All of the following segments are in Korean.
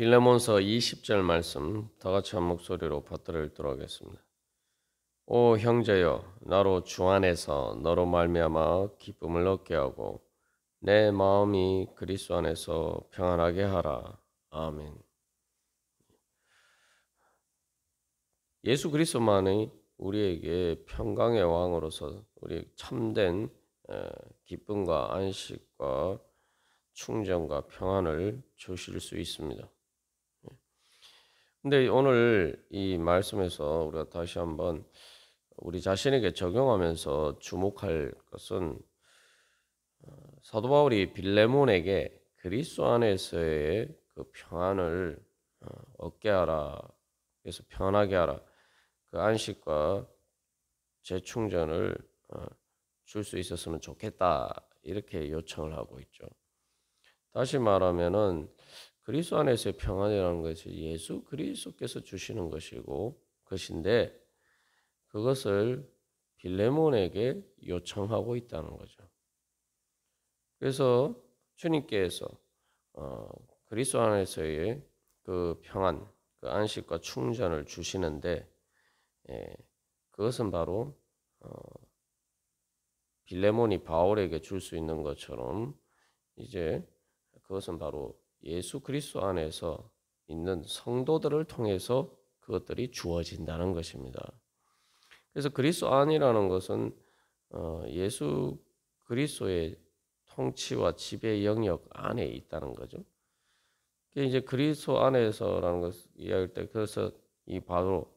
빌레몬서 20절 말씀 다 같이 한 목소리로 받들어 읽도록 하겠습니다. 오 형제여, 나로 주 안에서 너로 말미암아 기쁨을 얻게 하고 내 마음이 그리스도 안에서 평안하게 하라. 아멘. 예수 그리스도만이 우리에게 평강의 왕으로서 우리 참된 기쁨과 안식과 충전과 평안을 주실 수 있습니다. 근데 오늘 이 말씀에서 우리가 다시 한번 우리 자신에게 적용하면서 주목할 것은 사도 바울이 빌레몬에게 그리스도 안에서의 그 평안을 얻게 하라. 그래서 편하게 하라. 그 안식과 재충전을 줄 수 있었으면 좋겠다. 이렇게 요청을 하고 있죠. 다시 말하면은 그리스도 안에서의 평안이라는 것이 예수 그리스도께서 주시는 것인데 그것을 빌레몬에게 요청하고 있다는 거죠. 그래서 주님께서 그리스도 안에서의 그 평안, 그 안식과 충전을 주시는데 그것은 바로 빌레몬이 바울에게 줄 수 있는 것처럼 이제 그것은 바로 예수 그리스도 안에서 있는 성도들을 통해서 그것들이 주어진다는 것입니다. 그래서 그리스도 안이라는 것은 예수 그리스도의 통치와 지배 영역 안에 있다는 거죠. 이제 그리스도 안에서라는 것을 이야기할 때 그래서 이 바로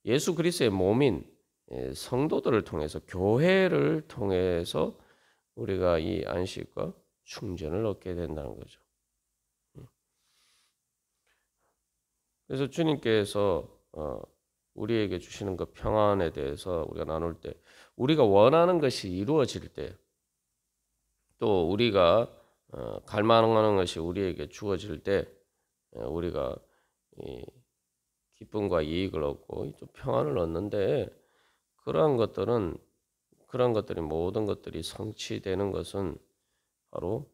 예수 그리스도의 몸인 성도들을 통해서 교회를 통해서 우리가 이 안식과 충전을 얻게 된다는 거죠. 그래서 주님께서 우리에게 주시는 그 평안에 대해서 우리가 나눌 때 우리가 원하는 것이 이루어질 때 또 우리가 갈망하는 것이 우리에게 주어질 때 우리가 이 기쁨과 이익을 얻고 또 평안을 얻는데 그러한 것들이 모든 것들이 성취되는 것은 바로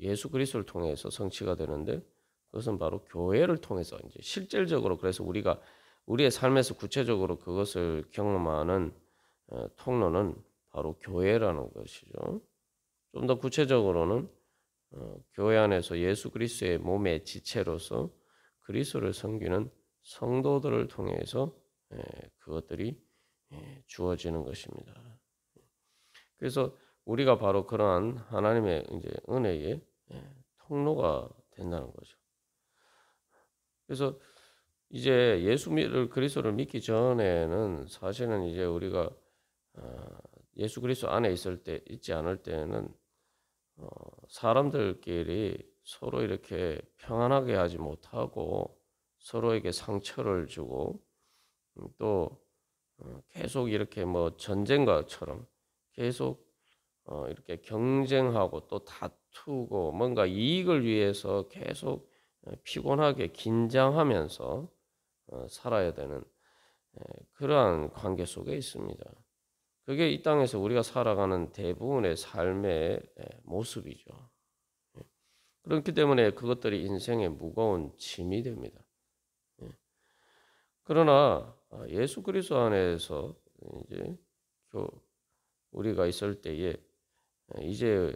예수 그리스도를 통해서 성취가 되는데 그것은 바로 교회를 통해서 이제 실질적으로 그래서 우리가 우리의 삶에서 구체적으로 그것을 경험하는 통로는 바로 교회라는 것이죠. 좀 더 구체적으로는 교회 안에서 예수 그리스도의 몸의 지체로서 그리스도를 섬기는 성도들을 통해서 그것들이 주어지는 것입니다. 그래서 우리가 바로 그러한 하나님의 이제 은혜의 통로가 된다는 거죠. 그래서 이제 그리스도를 믿기 전에는 사실은 이제 우리가 예수 그리스도 안에 있지 않을 때는 사람들끼리 서로 이렇게 평안하게 하지 못하고 서로에게 상처를 주고 또 계속 이렇게 뭐 전쟁과처럼 계속 이렇게 경쟁하고 또 다투고 뭔가 이익을 위해서 계속 피곤하게 긴장하면서 살아야 되는 그러한 관계 속에 있습니다. 그게 이 땅에서 우리가 살아가는 대부분의 삶의 모습이죠. 그렇기 때문에 그것들이 인생의 무거운 짐이 됩니다. 그러나 예수 그리스도 안에서 이제 우리가 있을 때에 이제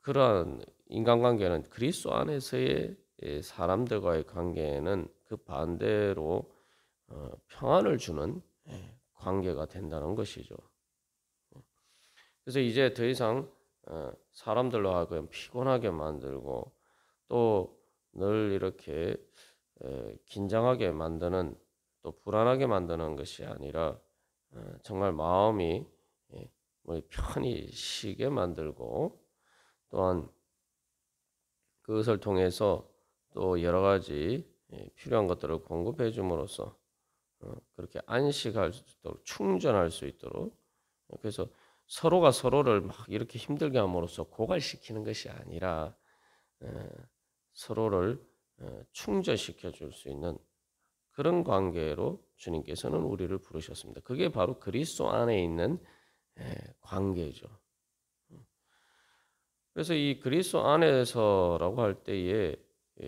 그러한 인간관계는 그리스도 안에서의 사람들과의 관계는 그 반대로 평안을 주는 관계가 된다는 것이죠. 그래서 이제 더 이상 사람들로 하여금 피곤하게 만들고 또 늘 이렇게 긴장하게 만드는 또 불안하게 만드는 것이 아니라 정말 마음이 편히 쉬게 만들고 또한 그것을 통해서 또 여러 가지 필요한 것들을 공급해 줌으로써 그렇게 안식할 수 있도록 충전할 수 있도록 그래서 서로가 서로를 막 이렇게 힘들게 함으로써 고갈시키는 것이 아니라 서로를 충전시켜 줄 수 있는 그런 관계로 주님께서는 우리를 부르셨습니다. 그게 바로 그리스도 안에 있는 관계죠. 그래서 이 그리스도 안에서라고 할 때에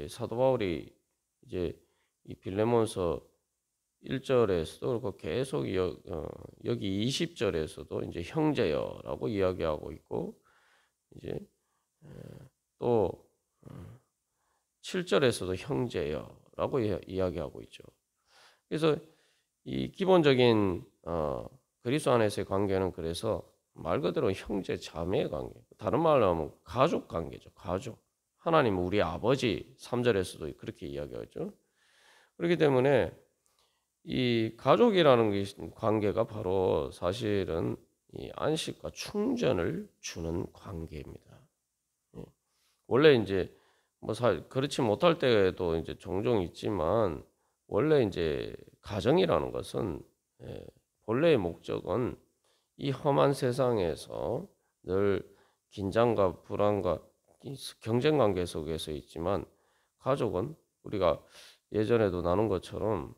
사도 바울이 이제 이 빌레몬서 1절에서도 그렇고 계속 여기 20절에서도 이제 형제여라고 이야기하고 있고 이제 또 7절에서도 형제여라고 이야기하고 있죠. 그래서 이 기본적인 그리스도 안에서의 관계는 그래서 말 그대로 형제 자매의 관계. 다른 말로 하면 가족 관계죠. 가족. 하나님 우리 아버지 3절에서도 그렇게 이야기하죠. 그렇기 때문에 이 가족이라는 관계가 바로 사실은 이 안식과 충전을 주는 관계입니다. 원래 이제 뭐 그렇지 못할 때도 이제 종종 있지만 원래 이제 가정이라는 것은 본래의 목적은 이 험한 세상에서 늘 긴장과 불안과 경쟁 관계 속에서 있지만 가족은 우리가 예전에도 나눈 것처럼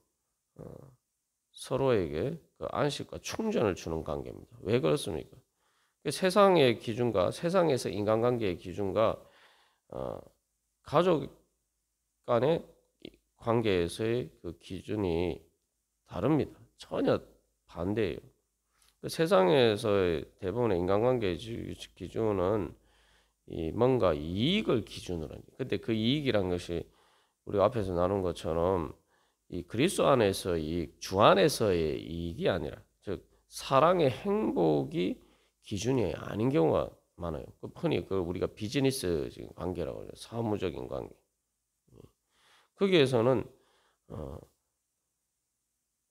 서로에게 그 안식과 충전을 주는 관계입니다. 왜 그렇습니까? 세상의 기준과 세상에서 인간관계의 기준과 가족 간의 관계에서의 그 기준이 다릅니다. 전혀 반대예요. 세상에서의 대부분의 인간관계의 기준은 뭔가 이익을 기준으로 하니. 근데 그 이익이란 것이 우리 앞에서 나눈 것처럼 이 그리스도 안에서 이익, 주 안에서의 이익이 아니라 즉 사랑의 행복이 기준이 아닌 경우가 많아요. 흔히 그 우리가 비즈니스 관계라고 해요. 사무적인 관계. 거기에서는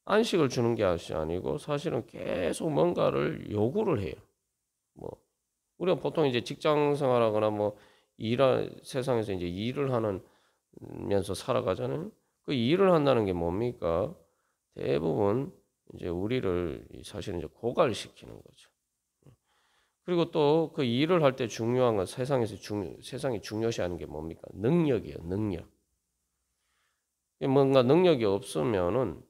안식을 주는 게 아니고 사실은 계속 뭔가를 요구를 해요. 뭐 우리가 보통 이제 직장 생활하거나 뭐 세상에서 이제 일을 하면서 살아가잖아요. 그 일을 한다는 게 뭡니까? 대부분 이제 우리를 사실은 이제 고갈시키는 거죠. 그리고 또 그 일을 할 때 중요한 건 세상이 중요시하는 게 뭡니까? 능력이에요. 능력. 뭔가 능력이 없으면은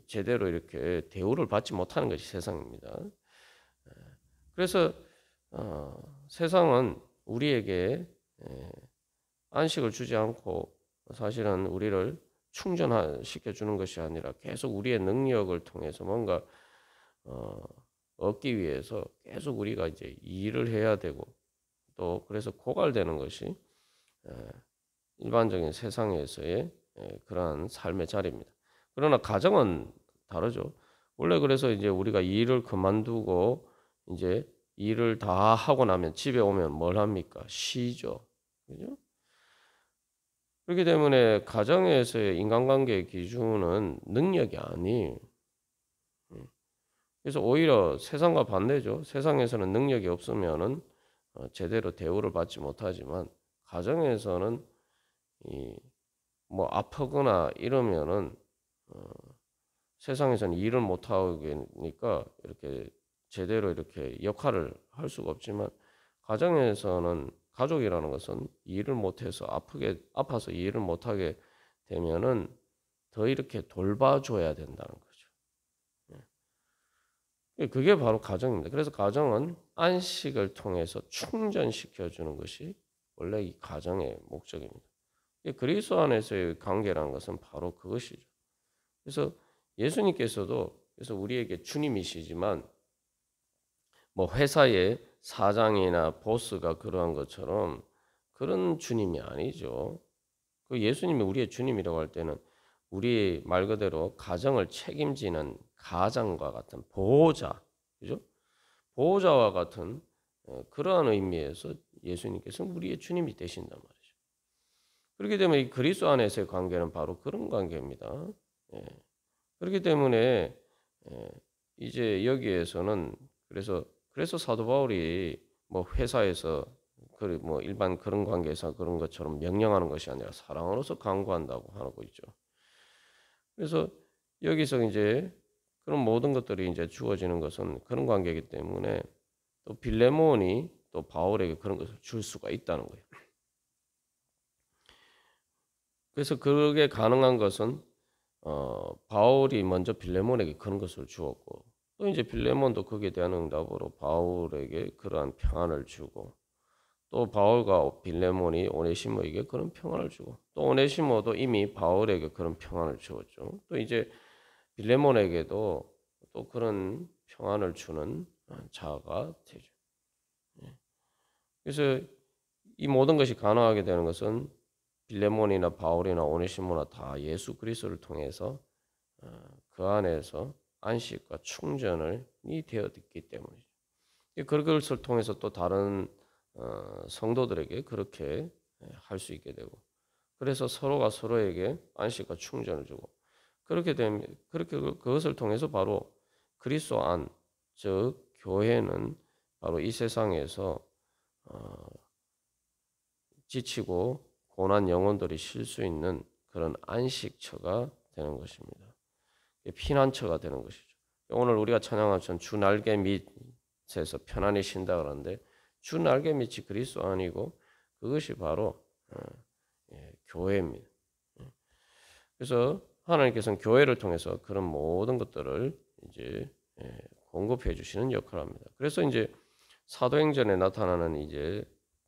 제대로 이렇게 대우를 받지 못하는 것이 세상입니다. 그래서 세상은 우리에게 안식을 주지 않고 사실은 우리를 충전시켜 주는 것이 아니라 계속 우리의 능력을 통해서 뭔가 얻기 위해서 계속 우리가 이제 일을 해야 되고 또 그래서 고갈되는 것이 일반적인 세상에서의 그러한 삶의 자리입니다. 그러나 가정은 다르죠. 원래 그래서 이제 우리가 일을 그만두고 이제 일을 다 하고 나면 집에 오면 뭘 합니까? 쉬죠. 그죠? 그렇기 때문에 가정에서의 인간관계의 기준은 능력이 아니에요. 그래서 오히려 세상과 반대죠. 세상에서는 능력이 없으면은 제대로 대우를 받지 못하지만 가정에서는 뭐 아프거나 이러면은 세상에서는 일을 못 하니까 이렇게 제대로 이렇게 역할을 할 수가 없지만 가정에서는 가족이라는 것은 일을 못해서 아파서 일을 못하게 되면은 더 이렇게 돌봐줘야 된다는 거죠. 그게 바로 가정입니다. 그래서 가정은 안식을 통해서 충전시켜주는 것이 원래 이 가정의 목적입니다. 그리스도 안에서의 관계라는 것은 바로 그것이죠. 그래서 예수님께서도 그래서 우리에게 주님이시지만 뭐 회사의 사장이나 보스가 그러한 것처럼 그런 주님이 아니죠. 그 예수님이 우리의 주님이라고 할 때는 우리 말 그대로 가정을 책임지는 가장과 같은 보호자, 그죠? 보호자와 같은 그러한 의미에서 예수님께서는 우리의 주님이 되신단 말이죠. 그렇기 때문에 이 그리스도 안에서의 관계는 바로 그런 관계입니다. 그렇기 때문에 이제 여기에서는 그래서 사도 바울이 뭐 회사에서 뭐 일반 그런 관계에서 그런 것처럼 명령하는 것이 아니라 사랑으로서 강구한다고 하고 있죠. 그래서 여기서 이제 그런 모든 것들이 이제 주어지는 것은 그런 관계이기 때문에 또 빌레몬이 또 바울에게 그런 것을 줄 수가 있다는 거예요. 그래서 그게 가능한 것은 바울이 먼저 빌레몬에게 그런 것을 주었고 또 이제 빌레몬도 거기에 대한 응답으로 바울에게 그러한 평안을 주고 또 바울과 빌레몬이 오네시모에게 그런 평안을 주고 또 오네시모도 이미 바울에게 그런 평안을 주었죠. 또 이제 빌레몬에게도 또 그런 평안을 주는 자가 되죠. 그래서 이 모든 것이 가능하게 되는 것은 빌레몬이나 바울이나 오네시모나 다 예수 그리스도를 통해서 그 안에서 안식과 충전이 되었기 때문이죠. 그것을 통해서 또 다른 성도들에게 그렇게 할 수 있게 되고, 그래서 서로가 서로에게 안식과 충전을 주고, 그렇게 되면 그렇게 그것을 통해서 바로 그리스도 안, 즉 교회는 바로 이 세상에서 지치고 고난 영혼들이 쉴 수 있는 그런 안식처가 되는 것입니다. 피난처가 되는 것이죠. 오늘 우리가 찬양한 주 날개 밑에서 편안히 쉰다 그러는데 주 날개 밑이 그리스도 아니고 그것이 바로 교회입니다. 그래서 하나님께서는 교회를 통해서 그런 모든 것들을 이제 공급해 주시는 역할을 합니다. 그래서 이제 사도행전에 나타나는 이제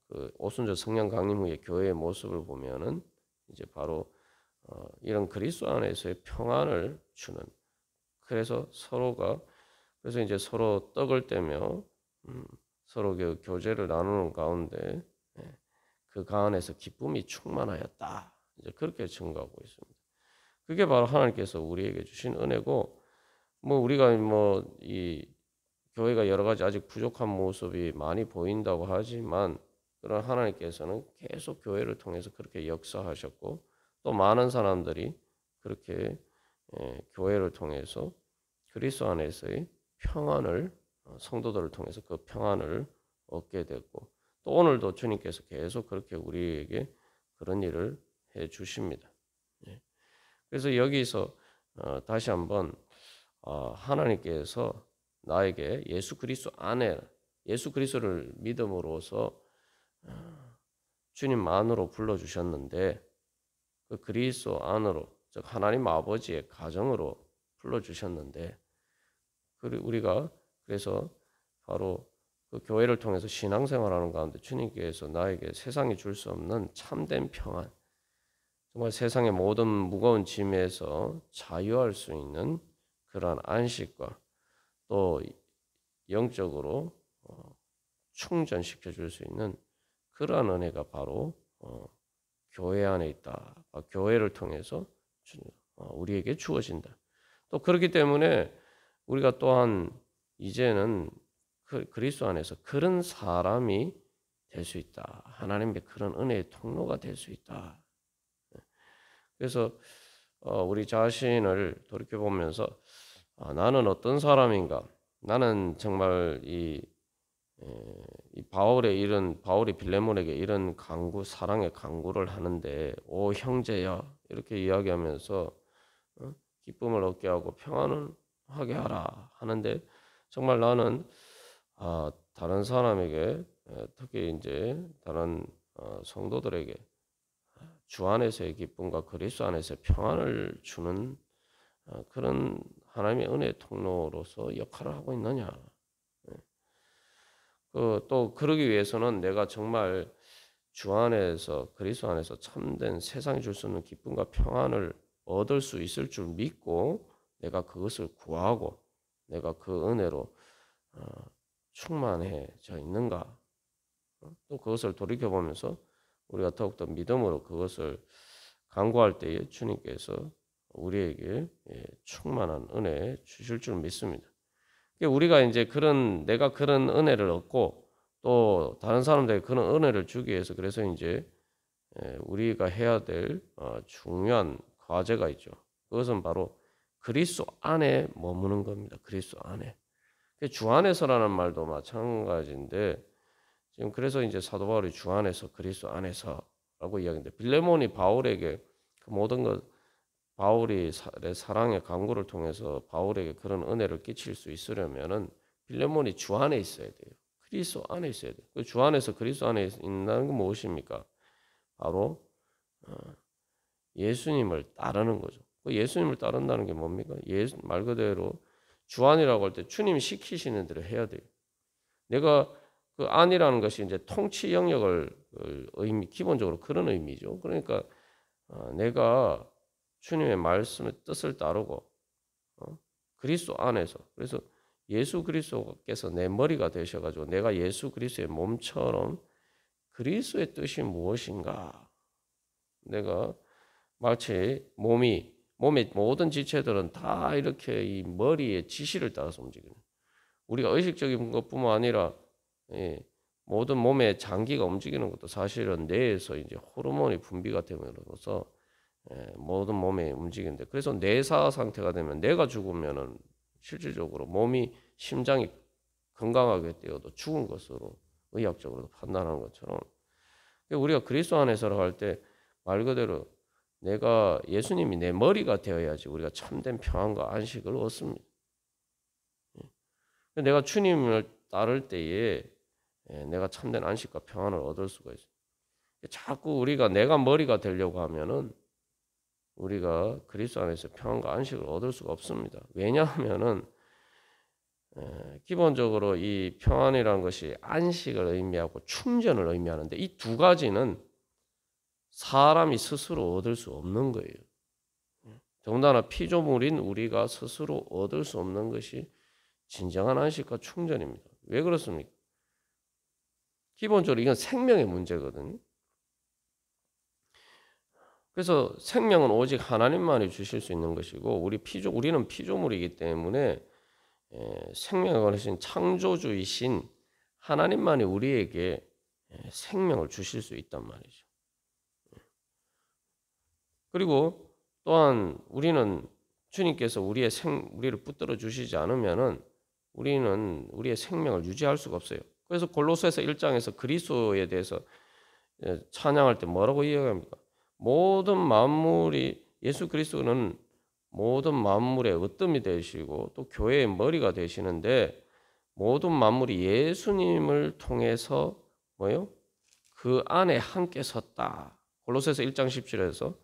그 오순절 성령 강림 후에 교회의 모습을 보면은 이제 바로 이런 그리스도 안에서의 평안을 주는, 그래서 그래서 이제 서로 떡을 떼며 서로 교제를 나누는 가운데 그 가운데서 기쁨이 충만하였다. 이제 그렇게 증거하고 있습니다. 그게 바로 하나님께서 우리에게 주신 은혜고, 뭐 우리가 뭐 이 교회가 여러 가지 아직 부족한 모습이 많이 보인다고 하지만, 그런 하나님께서는 계속 교회를 통해서 그렇게 역사하셨고, 또 많은 사람들이 그렇게 교회를 통해서 그리스도 안에서의 평안을 성도들을 통해서 그 평안을 얻게 됐고, 또 오늘도 주님께서 계속 그렇게 우리에게 그런 일을 해 주십니다. 그래서 여기서 다시 한번 하나님께서 나에게 예수 그리스도 안에 예수 그리스도를 믿음으로써 주님 안으로 불러주셨는데, 그 그리스도 안으로, 즉 하나님 아버지의 가정으로 불러주셨는데, 우리가 그래서 바로 그 교회를 통해서 신앙생활하는 가운데 주님께서 나에게 세상이 줄 수 없는 참된 평안, 정말 세상의 모든 무거운 짐에서 자유할 수 있는 그러한 안식과 또 영적으로 충전시켜 줄 수 있는 그러한 은혜가 바로 교회 안에 있다. 교회를 통해서 우리에게 주어진다. 또 그렇기 때문에 우리가 또한 이제는 그리스도 안에서 그런 사람이 될 수 있다. 하나님의 그런 은혜의 통로가 될 수 있다. 그래서 우리 자신을 돌이켜보면서 나는 어떤 사람인가? 나는 정말 이 바울이 빌레몬에게 이런 사랑의 강구를 하는데, 오 형제야, 이렇게 이야기하면서 기쁨을 얻게 하고 평안을 하게 하라 하는데, 정말 나는 다른 사람에게, 특히 이제 다른 성도들에게 주 안에서의 기쁨과 그리스도 안에서의 평안을 주는 그런 하나님의 은혜의 통로로서 역할을 하고 있느냐? 또 그러기 위해서는 내가 정말 주 안에서 그리스도 안에서 참된 세상이 줄 수 없는 기쁨과 평안을 얻을 수 있을 줄 믿고 내가 그것을 구하고 내가 그 은혜로 충만해져 있는가? 또 그것을 돌이켜보면서 우리가 더욱더 믿음으로 그것을 간구할 때에 주님께서 우리에게 충만한 은혜 주실 줄 믿습니다. 우리가 이제 내가 그런 은혜를 얻고 또 다른 사람들에게 그런 은혜를 주기 위해서, 그래서 이제 우리가 해야 될 중요한 과제가 있죠. 그것은 바로 그리스도 안에 머무는 겁니다. 그리스도 안에. 주 안에서라는 말도 마찬가지인데, 지금 그래서 이제 사도 바울이 주 안에서 그리스도 안에서라고 이야기인데, 빌레몬이 바울에게 그 모든 것, 바울이 사랑의 강구를 통해서 바울에게 그런 은혜를 끼칠 수 있으려면은 빌레몬이 주 안에 있어야 돼요. 그리스도 안에 있어야 돼요. 그 주 안에서 그리스도 안에 있다는 건 무엇입니까? 바로 예수님을 따르는 거죠. 그 예수님을 따른다는 게 뭡니까? 말 그대로 주 안이라고 할 때 주님이 시키시는 대로 해야 돼요. 내가 그 안이라는 것이 이제 통치 영역을 의미 기본적으로 그런 의미죠. 그러니까 내가 주님의 말씀의 뜻을 따르고 그리스도 안에서 그래서 예수 그리스도께서 내 머리가 되셔가지고 내가 예수 그리스도의 몸처럼 그리스도의 뜻이 무엇인가 내가 마치 몸의 모든 지체들은 다 이렇게 이 머리의 지시를 따라서 움직이는 우리가 의식적인 것뿐만 아니라 모든 몸의 장기가 움직이는 것도 사실은 뇌에서 이제 호르몬이 분비가 됨으로써 모든 몸에 움직이는데 그래서 뇌사 상태가 되면 뇌가 죽으면은 실질적으로 몸이 심장이 건강하게 되어도 죽은 것으로 의학적으로 판단하는 것처럼 우리가 그리스도 안에서라고 할 때 말 그대로 내가 예수님이 내 머리가 되어야지 우리가 참된 평안과 안식을 얻습니다. 내가 주님을 따를 때에 내가 참된 안식과 평안을 얻을 수가 있어요. 자꾸 우리가 내가 머리가 되려고 하면은 우리가 그리스도 안에서 평안과 안식을 얻을 수가 없습니다. 왜냐하면은 기본적으로 이 평안이라는 것이 안식을 의미하고 충전을 의미하는데 이 두 가지는 사람이 스스로 얻을 수 없는 거예요. 더군다나 피조물인 우리가 스스로 얻을 수 없는 것이 진정한 안식과 충전입니다. 왜 그렇습니까? 기본적으로 이건 생명의 문제거든요. 그래서 생명은 오직 하나님만이 주실 수 있는 것이고 우리는 피조물이기 때문에 생명을 거하신 창조주이신 하나님만이 우리에게 생명을 주실 수 있단 말이죠. 그리고 또한 우리는 주님께서 우리를 붙들어 주시지 않으면은 우리는 우리의 생명을 유지할 수가 없어요. 그래서 골로새서 1장에서 그리스도에 대해서 찬양할 때 뭐라고 이야기합니까? 모든 만물이 예수 그리스도는 모든 만물의 으뜸이 되시고 또 교회의 머리가 되시는데 모든 만물이 예수님을 통해서 뭐요? 그 안에 함께 섰다. 골로새서 1장 17절에서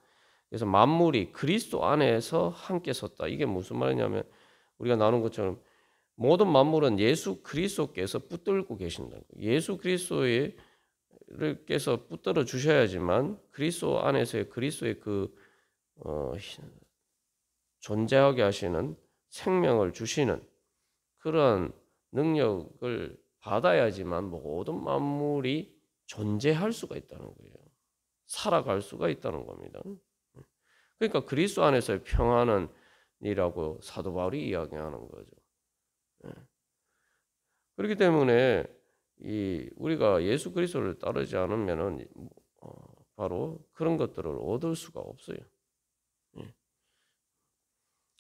그래서 만물이 그리스도 안에서 함께 섰다. 이게 무슨 말이냐면 우리가 나눈 것처럼 모든 만물은 예수 그리스도께서 붙들고 계신다. 예수 그리스도께서 붙들어 주셔야지만 그리스도 안에서의 그리스도의 존재하게 하시는 생명을 주시는 그런 능력을 받아야지만 모든 만물이 존재할 수가 있다는 거예요. 살아갈 수가 있다는 겁니다. 그러니까 그리스도 안에서의 평안이라고 사도 바울이 이야기하는 거죠. 그렇기 때문에 우리가 예수 그리스도를 따르지 않으면은 바로 그런 것들을 얻을 수가 없어요.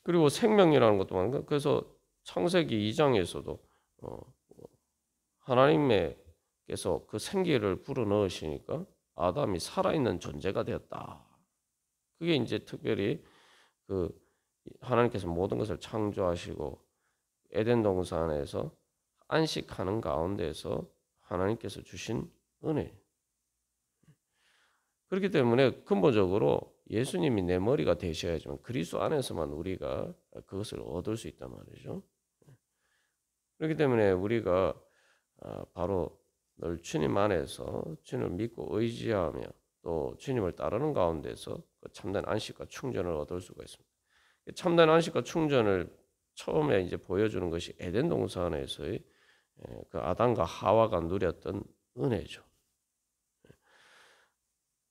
그리고 생명이라는 것도 많은 그래서 창세기 2장에서도 하나님께서 그 생기를 불어넣으시니까 아담이 살아있는 존재가 되었다. 그게 이제 특별히 하나님께서 모든 것을 창조하시고 에덴 동산에서 안식하는 가운데서 하나님께서 주신 은혜. 그렇기 때문에 근본적으로 예수님이 내 머리가 되셔야지만 그리스도 안에서만 우리가 그것을 얻을 수 있단 말이죠. 그렇기 때문에 우리가 바로 늘 주님 안에서 주님을 믿고 의지하며 또 주님을 따르는 가운데서 참된 안식과 충전을 얻을 수가 있습니다. 참된 안식과 충전을 처음에 이제 보여주는 것이 에덴 동산에서의 그 아담과 하와가 누렸던 은혜죠.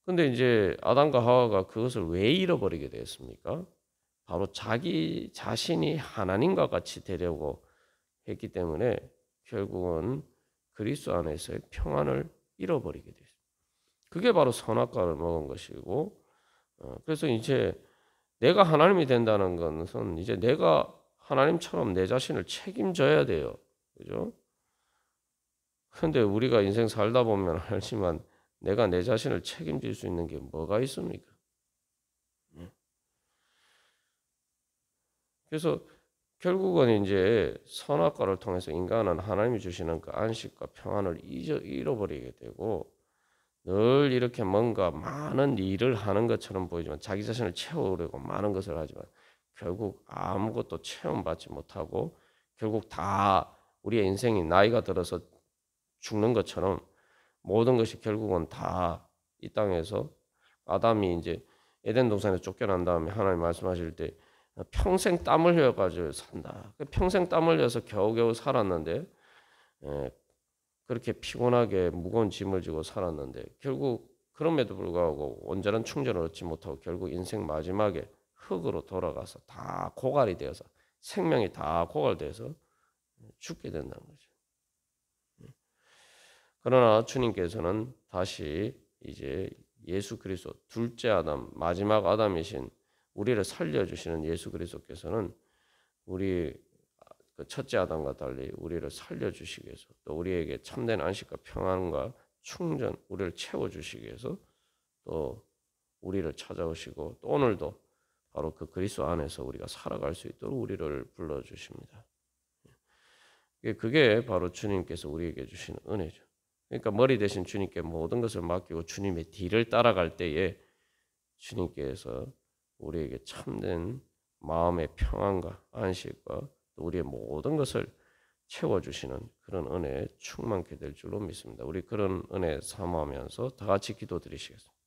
근데 이제 아담과 하와가 그것을 왜 잃어버리게 되었습니까? 바로 자기 자신이 하나님과 같이 되려고 했기 때문에 결국은 그리스도 안에서의 평안을 잃어버리게 됐습니다. 그게 바로 선악과를 먹은 것이고, 그래서 이제 내가 하나님이 된다는 것은 이제 내가 하나님처럼 내 자신을 책임져야 돼요. 그죠? 그런데 우리가 인생 살다 보면 알지만 내가 내 자신을 책임질 수 있는 게 뭐가 있습니까? 그래서 결국은 이제 선악과를 통해서 인간은 하나님이 주시는 그 안식과 평안을 잃어버리게 되고 늘 이렇게 뭔가 많은 일을 하는 것처럼 보이지만 자기 자신을 채우려고 많은 것을 하지만 결국 아무것도 체험받지 못하고 결국 다 우리의 인생이 나이가 들어서 죽는 것처럼 모든 것이 결국은 다 이 땅에서 아담이 이제 에덴 동산에 쫓겨난 다음에 하나님 말씀하실 때 평생 땀 흘려 가지고 산다. 평생 땀 흘려서 겨우겨우 살았는데 그렇게 피곤하게 무거운 짐을 지고 살았는데 결국 그럼에도 불구하고 온전한 충전을 얻지 못하고 결국 인생 마지막에 흙으로 돌아가서 다 고갈이 되어서 생명이 다 고갈돼서 죽게 된다는 거죠. 그러나 주님께서는 다시 이제 예수 그리스도 둘째 아담, 마지막 아담이신 우리를 살려주시는 예수 그리스도께서는 우리 그 첫째 아담과 달리 우리를 살려주시기 위해서 또 우리에게 참된 안식과 평안과 충전, 우리를 채워주시기 위해서 또 우리를 찾아오시고 또 오늘도 바로 그 그리스도 안에서 우리가 살아갈 수 있도록 우리를 불러주십니다. 그게 바로 주님께서 우리에게 주시는 은혜죠. 그러니까 머리 대신 주님께 모든 것을 맡기고 주님의 뒤를 따라갈 때에 주님께서 우리에게 참된 마음의 평안과 안식과 또 우리의 모든 것을 채워주시는 그런 은혜에 충만케 될 줄로 믿습니다. 우리 그런 은혜 사모하면서 다 같이 기도드리시겠습니다.